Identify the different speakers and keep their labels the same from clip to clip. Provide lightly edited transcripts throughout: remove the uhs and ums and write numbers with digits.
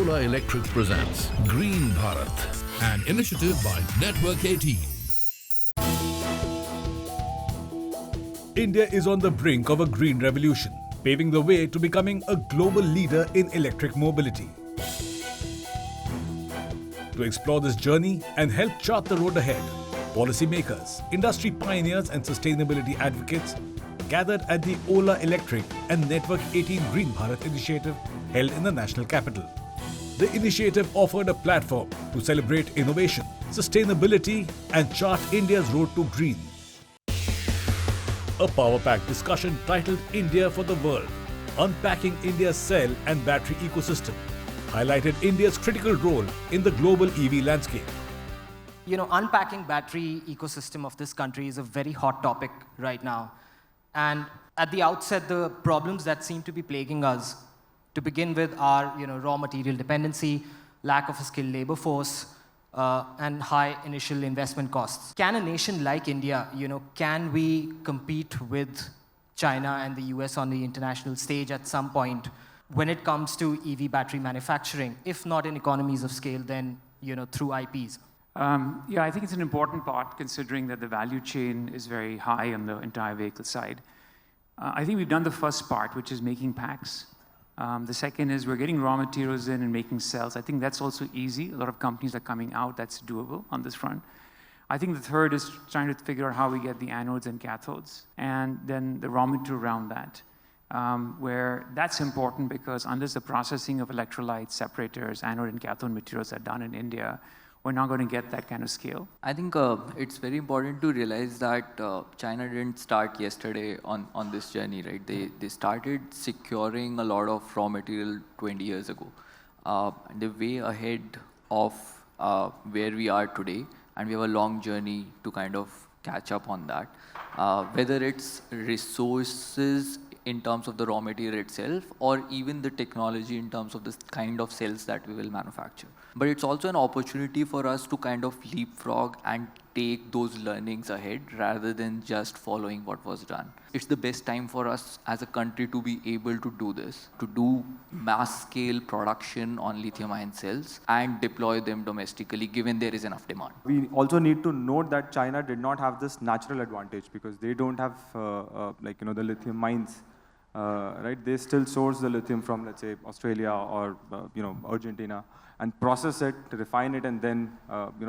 Speaker 1: Ola Electric presents Green Bharat, an initiative by Network18.
Speaker 2: India is on the brink of a green revolution, paving the way to becoming a global leader in electric mobility. To explore this journey and help chart the road ahead, policymakers, industry pioneers and sustainability advocates gathered at the Ola Electric and Network18 Green Bharat initiative held in the national capital. The initiative offered a platform to celebrate innovation, sustainability and chart India's road to green. A power-packed discussion titled India for the World, unpacking India's cell and battery ecosystem, highlighted India's critical role in the global EV landscape.
Speaker 3: You know, unpacking battery ecosystem of this country is a very hot topic right now. And at the outset, the problems that seem to be plaguing us, to begin with, are raw material dependency, lack of a skilled labor force, and high initial investment costs. Can a nation like India, can we compete with China and the US on the international stage at some point when it comes to EV battery manufacturing, if not in economies of scale, then through IPs?
Speaker 4: I think it's an important part, considering that the value chain is very high on the entire vehicle side. I think we've done the first part, which is making packs. The second is we're getting raw materials in and making cells. I think that's also easy. A lot of companies are coming out. That's doable on this front. I think the third is trying to figure out how we get the anodes and cathodes, and then the raw material around that, where that's important because unless the processing of electrolytes, separators, anode and cathode materials are done in India, we're not going to get that kind of scale.
Speaker 5: I think it's very important to realize that China didn't start yesterday on this journey, right? They started securing a lot of raw material 20 years ago. They're way ahead of where we are today, and we have a long journey to kind of catch up on that. Whether it's resources in terms of the raw material itself, or even the technology in terms of the kind of cells that we will manufacture. But it's also an opportunity for us to kind of leapfrog and take those learnings ahead rather than just following what was done. It's the best time for us as a country to be able to do this, to do mass scale production on lithium-ion cells and deploy them domestically, given there is enough demand.
Speaker 6: We also need to note that China did not have this natural advantage because they don't have the lithium mines. Right? They still source the lithium from, let's say, Australia or Argentina, and process it, refine it, and then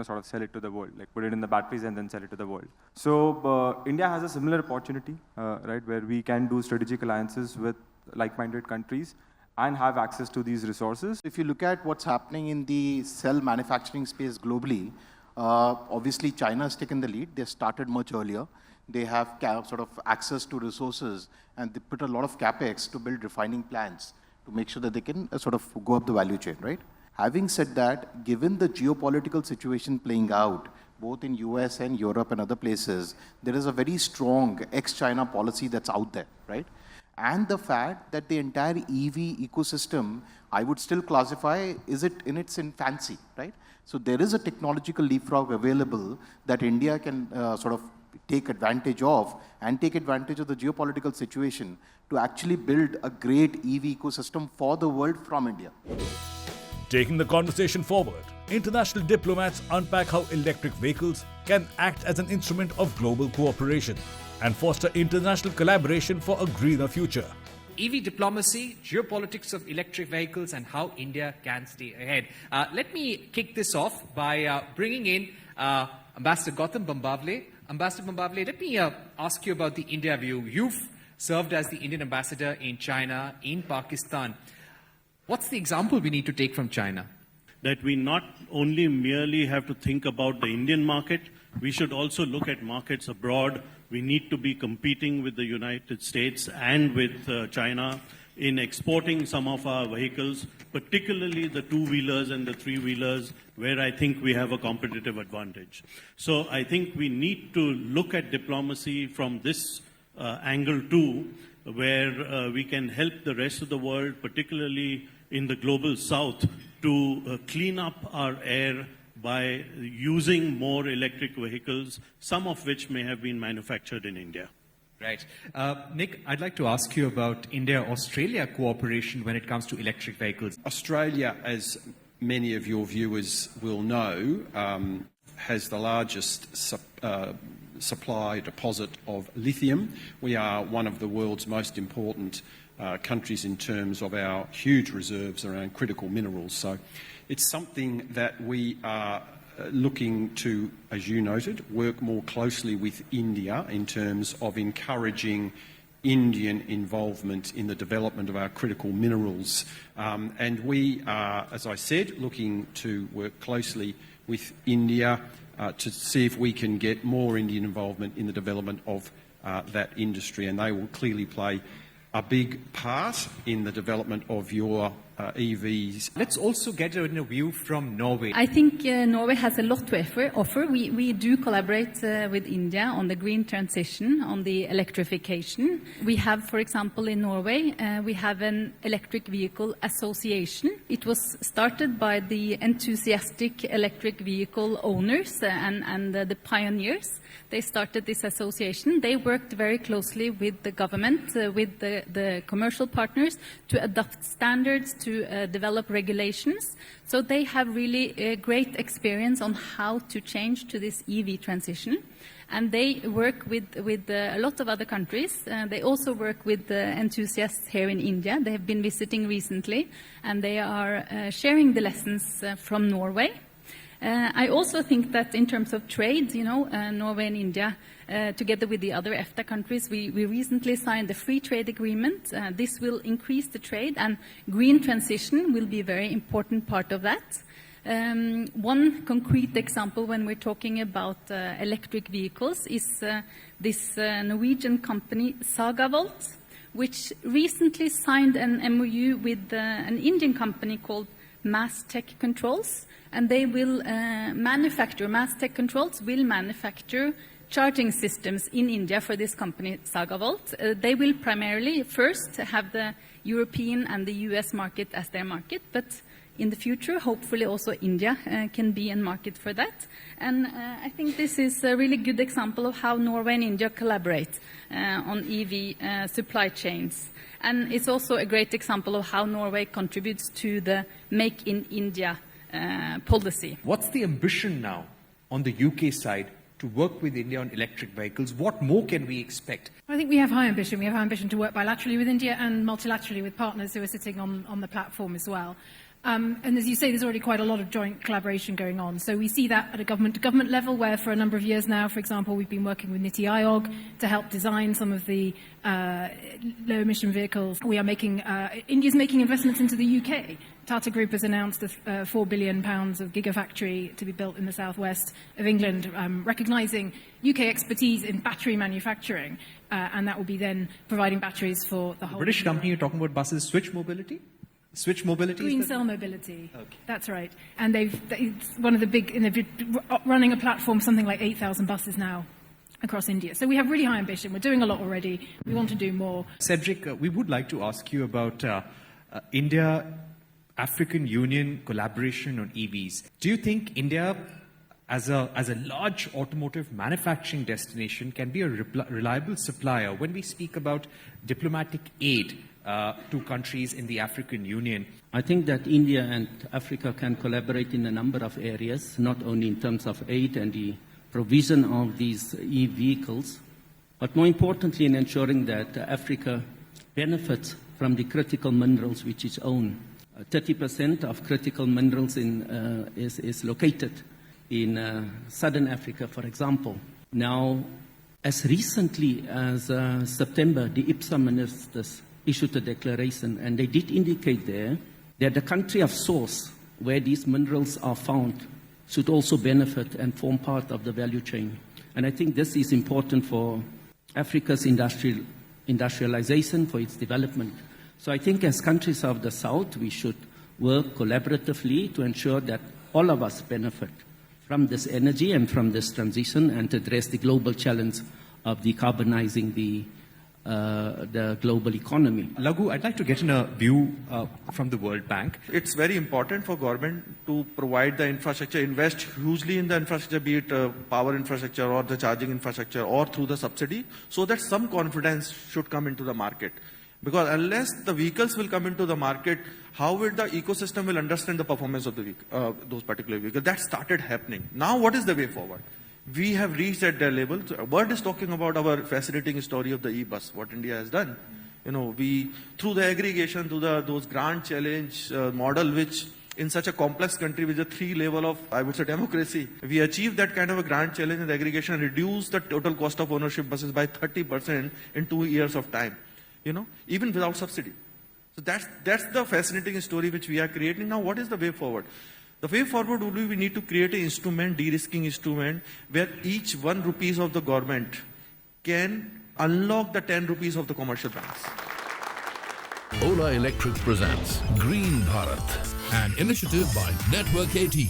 Speaker 6: sort of sell it to the world, like put it in the batteries and then sell it to the world. So India has a similar opportunity, right, where we can do strategic alliances with like-minded countries and have access to these resources.
Speaker 7: If you look at what's happening in the cell manufacturing space globally, obviously China has taken the lead. They started much earlier. They have sort of access to resources, and they put a lot of capex to build refining plants to make sure that they can sort of go up the value chain, right? Having said that, given the geopolitical situation playing out, both in US and Europe and other places, there is a very strong ex-China policy that's out there, right? And the fact that the entire EV ecosystem, I would still classify, is it in its infancy, right? So there is a technological leapfrog available that India can sort of take advantage of, and take advantage of the geopolitical situation to actually build a great EV ecosystem for the world from India.
Speaker 2: Taking the conversation forward, international diplomats unpack how electric vehicles can act as an instrument of global cooperation and foster international collaboration for a greener future.
Speaker 8: EV diplomacy, geopolitics of electric vehicles, and how India can stay ahead. Let me kick this off by bringing in Ambassador Gautam Bambavle. Ambassador Bambavle, let me ask you about the India view. You've served as the Indian ambassador in China, in Pakistan. What's the example we need to take from China?
Speaker 9: That we not only merely have to think about the Indian market, we should also look at markets abroad. We need to be competing with the United States and with China in exporting some of our vehicles, particularly the two-wheelers and the three-wheelers, where I think we have a competitive advantage. So I think we need to look at diplomacy from this angle too, where we can help the rest of the world, particularly in the global south, to clean up our air by using more electric vehicles, some of which may have been manufactured in India.
Speaker 8: Right. Nick, I'd like to ask you about India-Australia cooperation when it comes to electric vehicles.
Speaker 10: Australia, as many of your viewers will know, has the largest supply deposit of lithium. We are one of the world's most important countries in terms of our huge reserves around critical minerals. So it's something that we are looking to, as you noted, work more closely with India in terms of encouraging Indian involvement in the development of our critical minerals. And we are, as I said, looking to work closely with India to see if we can get more Indian involvement in the development of that industry. And they will clearly play a big part in the development of your EVs.
Speaker 8: Let's also get a view from Norway.
Speaker 11: I think Norway has a lot to offer. We do collaborate with India on the green transition, on the electrification. We have, for example, in Norway, we have an electric vehicle association. It was started by the enthusiastic electric vehicle owners and the pioneers. They started this association. They worked very closely with the government, with the commercial partners to adopt standards, to develop regulations. So they have really great experience on how to change to this EV transition. And they work with a lot of other countries. They also work with enthusiasts here in India. They have been visiting recently, and they are sharing the lessons from Norway. I also think that in terms of trade, Norway and India, together with the other EFTA countries, we recently signed a free trade agreement. This will increase the trade, and green transition will be a very important part of that. One concrete example when we're talking about electric vehicles is this Norwegian company Sagavolt, which recently signed an MOU with an Indian company called Mass Tech Controls. And they will Mass Tech Controls will manufacture charging systems in India for this company, Sagavolt. They will primarily first have the European and the US market as their market, but in the future, hopefully also India can be a market for that. And I think this is a really good example of how Norway and India collaborate on EV supply chains. And it's also a great example of how Norway contributes to the Make in India policy.
Speaker 8: What's the ambition now on the UK side to work with India on electric vehicles? What more can we expect?
Speaker 12: I think we have high ambition. We have high ambition to work bilaterally with India and multilaterally with partners who are sitting on the platform as well. And as you say, there's already quite a lot of joint collaboration going on. So we see that at a government-to-government level, where for a number of years now, for example, we've been working with NITI Aayog to help design some of the low-emission vehicles. We are India's making investments into the UK. Tata Group has announced a £4 billion of gigafactory to be built in the southwest of England, recognising UK expertise in battery manufacturing, and that will be then providing batteries for the whole...
Speaker 8: British company you're talking about buses, Switch Mobility? Switch Mobility?
Speaker 12: Green Cell Mobility.
Speaker 8: Okay.
Speaker 12: That's right. And it's one of the big, and they're running a platform, something like 8,000 buses now across India. So we have really high ambition. We're doing a lot already. We want to do more.
Speaker 8: Cedric, we would like to ask you about India-African Union collaboration on EVs. Do you think India, as a large automotive manufacturing destination, can be a reliable supplier when we speak about diplomatic aid to countries in the African Union?
Speaker 13: I think that India and Africa can collaborate in a number of areas, not only in terms of aid and the provision of these e-vehicles, but more importantly in ensuring that Africa benefits from the critical minerals which it owns. 30% of critical minerals is located in southern Africa, for example. Now, as recently as September, the IPSA ministers issued a declaration, and they did indicate there that the country of source where these minerals are found should also benefit and form part of the value chain. And I think this is important for Africa's industrialization, for its development. So I think as countries of the South, we should work collaboratively to ensure that all of us benefit from this energy and from this transition, and to address the global challenge of decarbonizing the the global economy.
Speaker 14: Laghu, I'd like to get in a view from the World Bank.
Speaker 15: It's very important for government to provide the infrastructure, invest hugely in the infrastructure, be it power infrastructure or the charging infrastructure or through the subsidy, so that some confidence should come into the market. Because unless the vehicles will come into the market, how will the ecosystem will understand the performance of the those particular vehicles? That started happening. Now what is the way forward? We have reached at their level. So Bird is talking about our fascinating story of the e-bus, what India has done. You know, we, through the aggregation, through those grand challenge model, which in such a complex country with a 3 level of, I would say, democracy, we achieved that kind of a grand challenge in the aggregation, reduce the total cost of ownership buses by 30% in 2 years of time, you know, even without subsidy. So that's the fascinating story which we are creating. Now, what is the way forward? The way forward would be we need to create an instrument, de-risking instrument, where each 1 rupees of the government can unlock the 10 rupees of the commercial banks.
Speaker 1: Ola Electric presents Green Bharat, an initiative by Network18.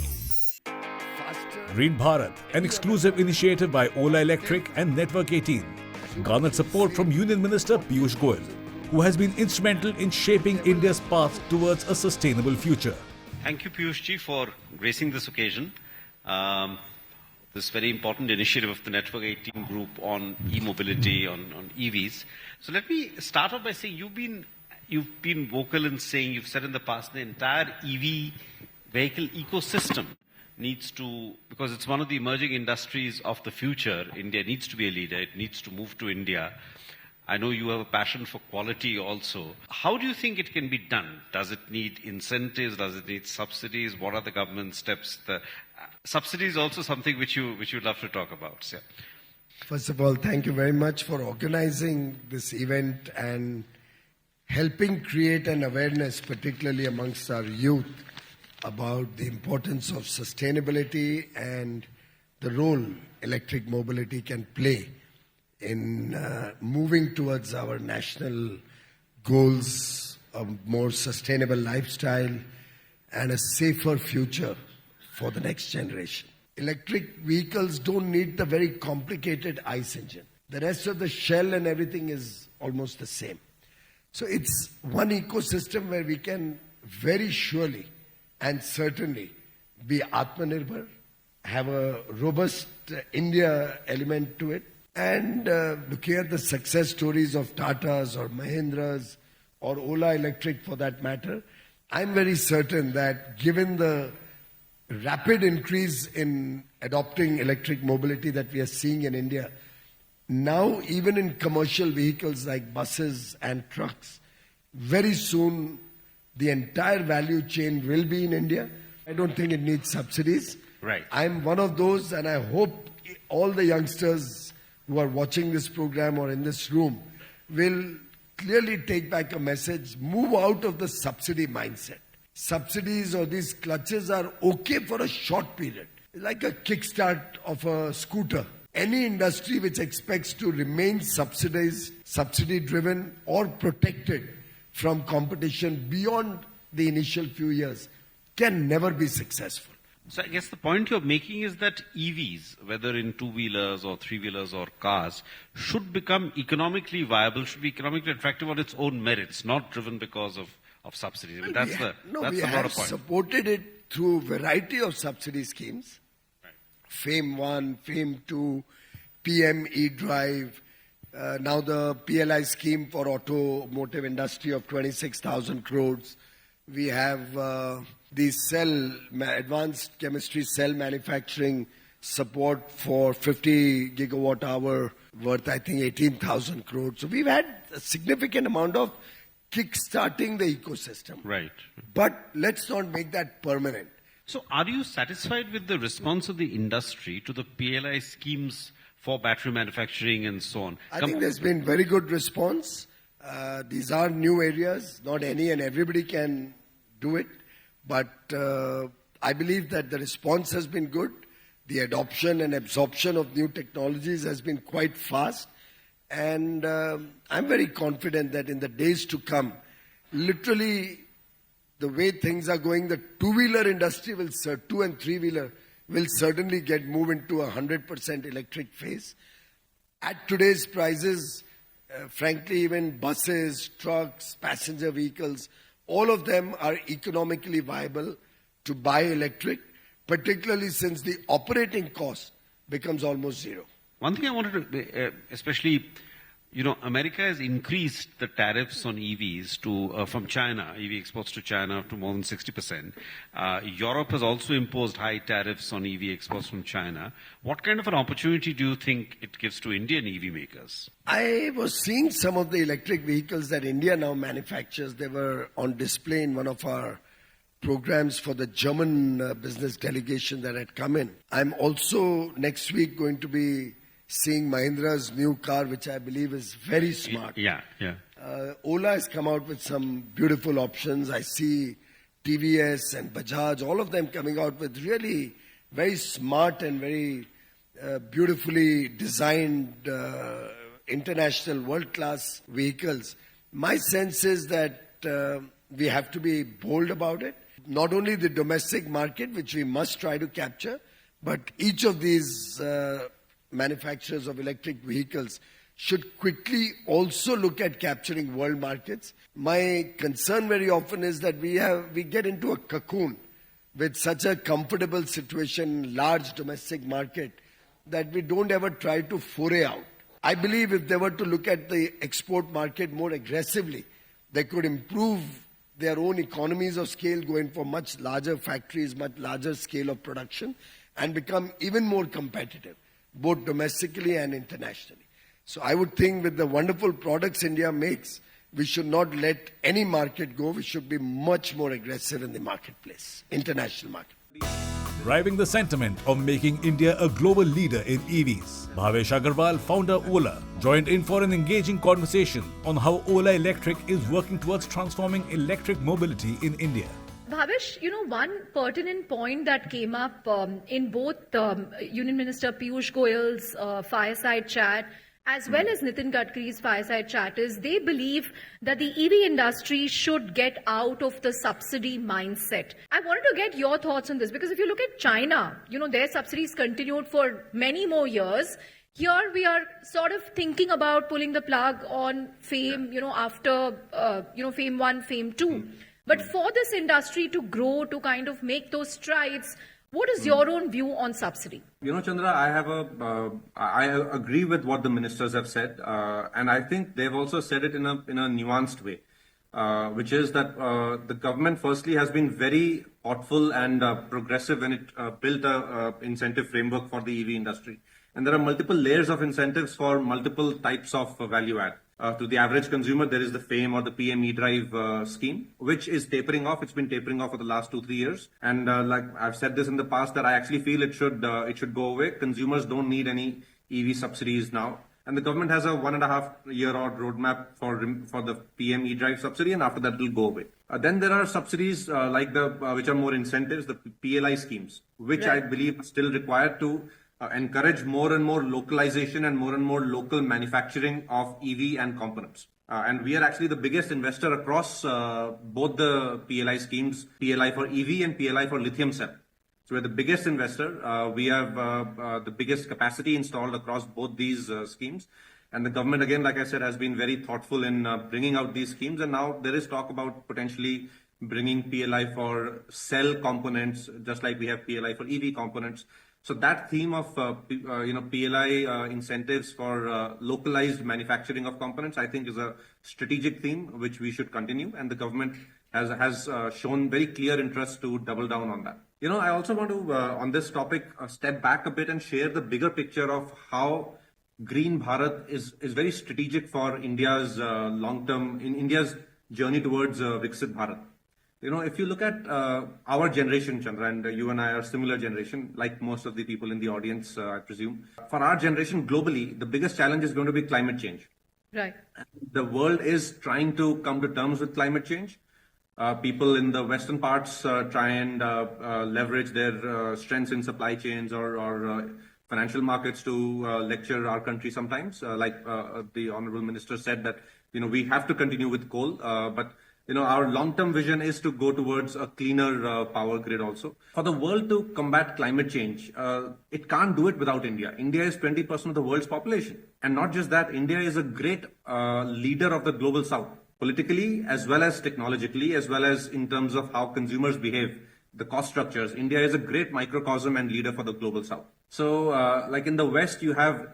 Speaker 2: Green Bharat, an exclusive initiative by Ola Electric and Network18, garnered support from Union Minister Piyush Goyal, who has been instrumental in shaping India's path towards a sustainable future.
Speaker 16: Thank you, Piyush ji, for gracing this occasion. This very important initiative of the Network18 group on e-mobility, on EVs. So let me start off by saying you've been vocal in saying, you've said in the past, the entire EV vehicle ecosystem needs to, because it's one of the emerging industries of the future, India needs to be a leader, it needs to move to India. I know you have a passion for quality also. How do you think it can be done? Does it need incentives? Does it need subsidies? What are the government steps? The subsidy is also something which you love to talk about. Yeah.
Speaker 17: First of all, thank you very much for organizing this event and helping create an awareness, particularly amongst our youth, about the importance of sustainability and the role electric mobility can play in moving towards our national goals, a more sustainable lifestyle, and a safer future for the next generation. Electric vehicles don't need the very complicated ICE engine. The rest of the shell and everything is almost the same. So it's one ecosystem where we can very surely and certainly be Atmanirbhar, have a robust India element to it, and looking at the success stories of Tatas or Mahindras or Ola Electric for that matter, I'm very certain that given the rapid increase in adopting electric mobility that we are seeing in India, now even in commercial vehicles like buses and trucks, very soon the entire value chain will be in India. I don't think it needs subsidies.
Speaker 16: Right.
Speaker 17: I'm one of those, and I hope all the youngsters who are watching this program or in this room will clearly take back a message, move out of the subsidy mindset. Subsidies or these clutches are okay for a short period, like a kickstart of a scooter. Any industry which expects to remain subsidized, subsidy-driven or protected from competition beyond the initial few years can never be successful.
Speaker 16: So I guess the point you're making is that EVs, whether in two-wheelers or three-wheelers or cars, should become economically viable, should be economically attractive on its own merits, not driven because of subsidies. I mean, that's the
Speaker 17: we
Speaker 16: broader
Speaker 17: have
Speaker 16: point.
Speaker 17: Supported it through a variety of subsidy schemes. Right. FAME 1, FAME 2, PM e-Drive, now the PLI scheme for automotive industry of 26,000 crores. We have the advanced chemistry cell manufacturing support for 50 gigawatt hour worth, I think, 18,000 crores. So we've had a significant amount of kick-starting the ecosystem.
Speaker 16: Right.
Speaker 17: But let's not make that permanent.
Speaker 16: So are you satisfied with the response of the industry to the PLI schemes for battery manufacturing and so on?
Speaker 17: I think there's been very good response. These are new areas. Not any and everybody can do it. But I believe that the response has been good. The adoption and absorption of new technologies has been quite fast. And I'm very confident that in the days to come, literally the way things are going, the two-wheeler industry will, two and three-wheeler will certainly move into 100% electric phase. At today's prices, frankly, even buses, trucks, passenger vehicles, all of them are economically viable to buy electric, particularly since the operating cost becomes almost zero.
Speaker 16: One thing I wanted to, especially, America has increased the tariffs on EVs from China, EV exports to China to more than 60%. Europe has also imposed high tariffs on EV exports from China. What kind of an opportunity do you think it gives to Indian EV makers?
Speaker 17: I was seeing some of the electric vehicles that India now manufactures. They were on display in one of our programs for the German business delegation that had come in. I'm also next week going to be seeing Mahindra's new car, which I believe is very smart.
Speaker 16: Yeah.
Speaker 17: Ola has come out with some beautiful options. I see TVS and Bajaj, all of them coming out with really very smart and very beautifully designed international world-class vehicles. My sense is that we have to be bold about it. Not only the domestic market, which we must try to capture, but each of these manufacturers of electric vehicles should quickly also look at capturing world markets. My concern very often is that we get into a cocoon with such a comfortable situation, large domestic market, that we don't ever try to foray out. I believe if they were to look at the export market more aggressively, they could improve their own economies of scale, going for much larger factories, much larger scale of production, and become even more competitive, both domestically and internationally. So I would think with the wonderful products India makes, we should not let any market go. We should be much more aggressive in the marketplace, international market.
Speaker 2: Driving the sentiment of making India a global leader in EVs, Bhavesh Agarwal, founder Ola, joined in for an engaging conversation on how Ola Electric is working towards transforming electric mobility in India.
Speaker 18: Bhavesh, one pertinent point that came up in both Union Minister Piyush Goyal's fireside chat as well as Nitin Gadkari's fireside chat is they believe that the EV industry should get out of the subsidy mindset. I wanted to get your thoughts on this because if you look at China, their subsidies continued for many more years. Here we are sort of thinking about pulling the plug on FAME, after, FAME 1, FAME 2. But for this industry to grow, to kind of make those strides, what is your own view on subsidy?
Speaker 6: Chandra, I agree with what the ministers have said, and I think they've also said it in a nuanced way, which is that the government firstly has been very thoughtful and progressive when it built a incentive framework for the EV industry. And there are multiple layers of incentives for multiple types of value add. To the average consumer, there is the FAME or the PM E-Drive scheme, which is tapering off. It's been tapering off for the last 2-3 years. And like I've said this in the past, that I actually feel it should go away. Consumers don't need any EV subsidies now. And the government has a 1.5-year-old roadmap for the PM E-Drive subsidy, and after that it will go away. Then there are subsidies like which are more incentives, the PLI schemes, which I believe are still required to encourage more and more localization and more local manufacturing of EV and components. And we are actually the biggest investor across both the PLI schemes, PLI for EV and PLI for lithium cell. So we're the biggest investor. We have the biggest capacity installed across both these schemes. And the government, again, like I said, has been very thoughtful in bringing out these schemes. And now there is talk about potentially bringing PLI for cell components, just like we have PLI for EV components. So that theme of PLI incentives for localized manufacturing of components, I think, is a strategic theme which we should continue, and the government has shown very clear interest to double down on that. I also want to on this topic step back a bit and share the bigger picture of how Green Bharat is very strategic for India's India's journey towards Viksit Bharat. If you look at our generation, Chandra, and you and I are similar generation, like most of the people in the audience, I presume. For our generation globally, the biggest challenge is going to be climate change.
Speaker 18: Right.
Speaker 6: The world is trying to come to terms with climate change. People in the western parts try and leverage their strengths in supply chains or financial markets to lecture our country sometimes. Like the Honorable Minister said that, we have to continue with coal, but
Speaker 19: our long-term vision is to go towards a cleaner power grid also. For the world to combat climate change, it can't do it without India. India is 20% of the world's population. And not just that, India is a great leader of the global south, politically as well as technologically, as well as in terms of how consumers behave, the cost structures. India is a great microcosm and leader for the global south. So like in the West, you have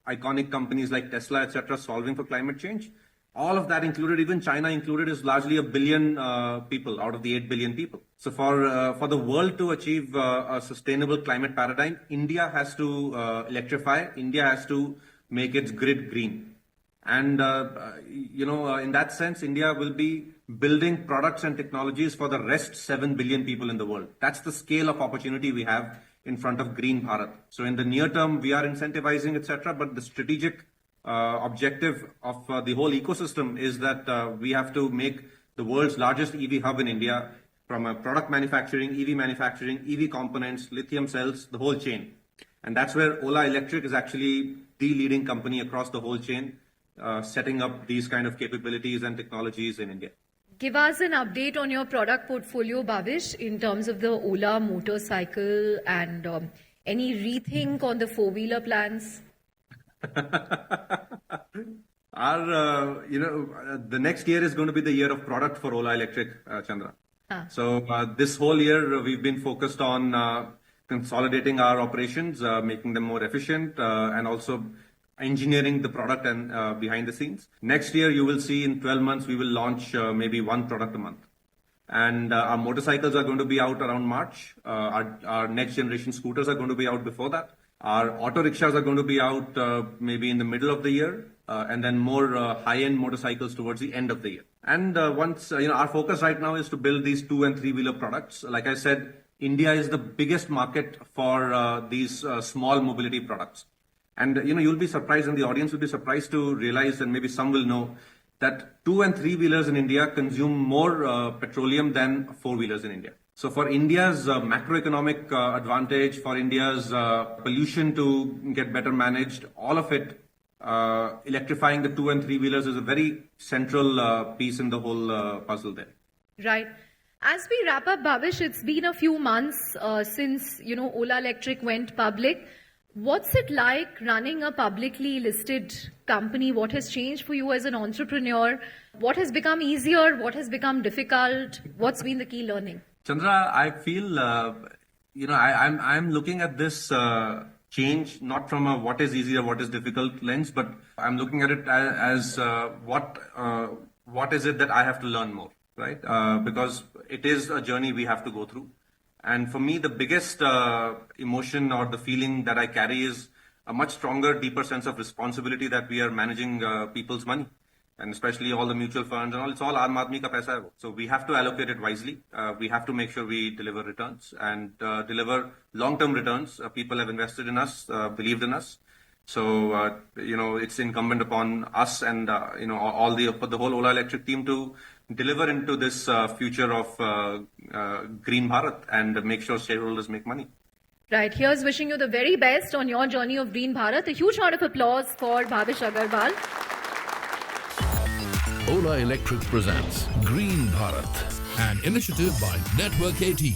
Speaker 19: iconic companies like Tesla, etc., solving for climate change. All of that included, even China included, is largely 1 billion people out of the 8 billion people. So for the world to achieve a sustainable climate paradigm, India has to electrify. India has to make its grid green. And, in that sense, India will be building products and technologies for the rest 7 billion people in the world. That's the scale of opportunity we have in front of Green Bharat. So in the near term, we are incentivizing, etc., but the strategic objective of the whole ecosystem is that we have to make the world's largest EV hub in India, from product manufacturing, EV components, lithium cells, the whole chain. And that's where Ola Electric is actually the leading company across the whole chain, setting up these kind of capabilities and technologies in India.
Speaker 18: Give us an update on your product portfolio, Bhavish, in terms of the Ola motorcycle and any rethink on the four-wheeler plans.
Speaker 19: The next year is going to be the year of product for Ola Electric, Chandra. So this whole year we've been focused on consolidating our operations, making them more efficient, and also engineering the product and behind the scenes. Next year you will see in 12 months we will launch maybe one product a month. And our motorcycles are going to be out around March. Our next generation scooters are going to be out before that. Our auto rickshaws are going to be out maybe in the middle of the year, and then more high-end motorcycles towards the end of the year. And once, our focus right now is to build these 2- and 3-wheeler products. Like I said, India is the biggest market for these small mobility products. And, you'll be surprised, and the audience will be surprised to realize, and maybe some will know, that 2- and 3-wheelers in India consume more petroleum than 4-wheelers in India. So for India's macroeconomic advantage, for India's pollution to get better managed, all of it, electrifying the 2- and 3-wheelers is a very central piece in the whole puzzle there.
Speaker 18: Right. As we wrap up, Bhavish, it's been a few months since, Ola Electric went public. What's it like running a publicly listed company? What has changed for you as an entrepreneur? What has become easier? What has become difficult? What's been the key learning?
Speaker 19: Chandra, I feel, I'm looking at this change not from a what is easy or what is difficult lens, but I'm looking at it as what is it that I have to learn more, right? Because it is a journey we have to go through. And for me, the biggest emotion or the feeling that I carry is a much stronger, deeper sense of responsibility that we are managing people's money. And especially all the mutual funds and all, it's all Aam Aadmi ka paisa hai. So we have to allocate it wisely. We have to make sure we deliver returns and deliver long-term returns. People have invested in us, believed in us. So, it's incumbent upon us and, all the whole Ola Electric team to deliver into this future of Green Bharat and make sure shareholders make money.
Speaker 18: Right. Here's wishing you the very best on your journey of Green Bharat. A huge round of applause for Bhavish Agarwal.
Speaker 1: Ola Electric presents Green Bharat, an initiative by Network 18.